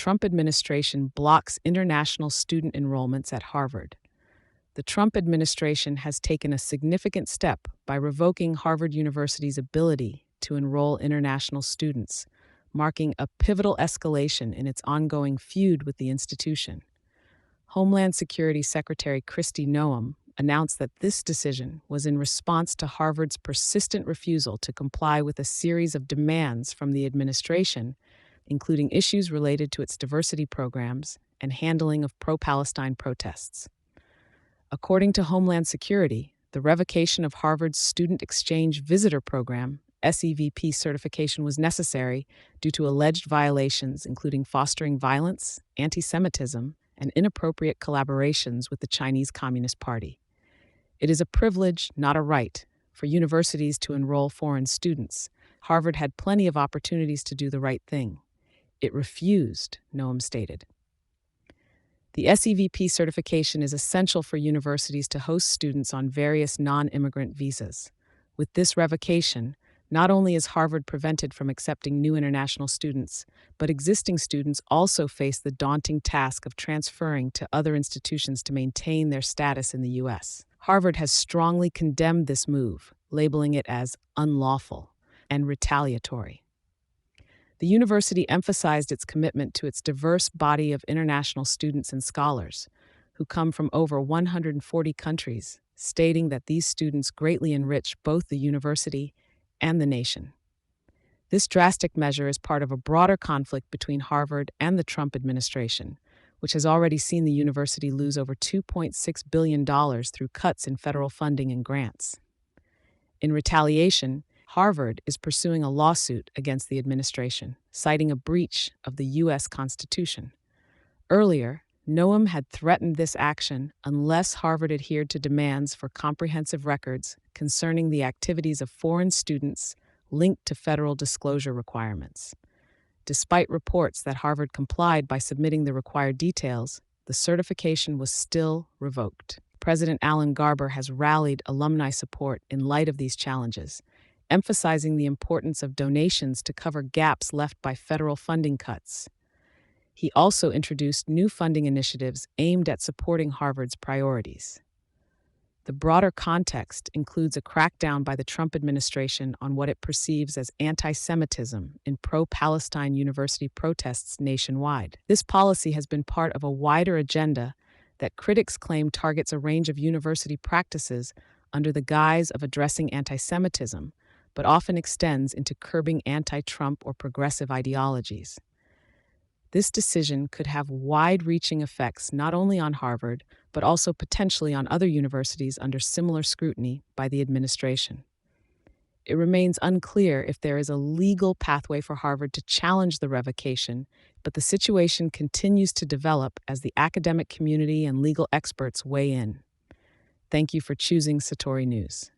Trump administration blocks international student enrollments at Harvard. The Trump administration has taken a significant step by revoking Harvard University's ability to enroll international students, marking a pivotal escalation in its ongoing feud with the institution. Homeland Security Secretary Kristi Noem announced that this decision was in response to Harvard's persistent refusal to comply with a series of demands from the administration, including issues related to its diversity programs and handling of pro-Palestine protests. According to Homeland Security, the revocation of Harvard's Student Exchange Visitor Program (SEVP) certification was necessary due to alleged violations including fostering violence, anti-Semitism, and inappropriate collaborations with the Chinese Communist Party. It is a privilege, not a right, for universities to enroll foreign students. Harvard had plenty of opportunities to do the right thing. It refused, Noem stated. The SEVP certification is essential for universities to host students on various non-immigrant visas. With this revocation, not only is Harvard prevented from accepting new international students, but existing students also face the daunting task of transferring to other institutions to maintain their status in the U.S. Harvard has strongly condemned this move, labeling it as unlawful and retaliatory. The university emphasized its commitment to its diverse body of international students and scholars, who come from over 140 countries, stating that these students greatly enrich both the university and the nation. This drastic measure is part of a broader conflict between Harvard and the Trump administration, which has already seen the university lose over $2.6 billion through cuts in federal funding and grants. In retaliation, Harvard is pursuing a lawsuit against the administration, citing a breach of the U.S. Constitution. Earlier, Noem had threatened this action unless Harvard adhered to demands for comprehensive records concerning the activities of foreign students linked to federal disclosure requirements. Despite reports that Harvard complied by submitting the required details, the certification was still revoked. President Alan Garber has rallied alumni support in light of these challenges, emphasizing the importance of donations to cover gaps left by federal funding cuts. He also introduced new funding initiatives aimed at supporting Harvard's priorities. The broader context includes a crackdown by the Trump administration on what it perceives as anti-Semitism in pro-Palestine university protests nationwide. This policy has been part of a wider agenda that critics claim targets a range of university practices under the guise of addressing anti-Semitism, but often extends into curbing anti-Trump or progressive ideologies. This decision could have wide-reaching effects not only on Harvard, but also potentially on other universities under similar scrutiny by the administration. It remains unclear if there is a legal pathway for Harvard to challenge the revocation, but the situation continues to develop as the academic community and legal experts weigh in. Thank you for choosing Satori News.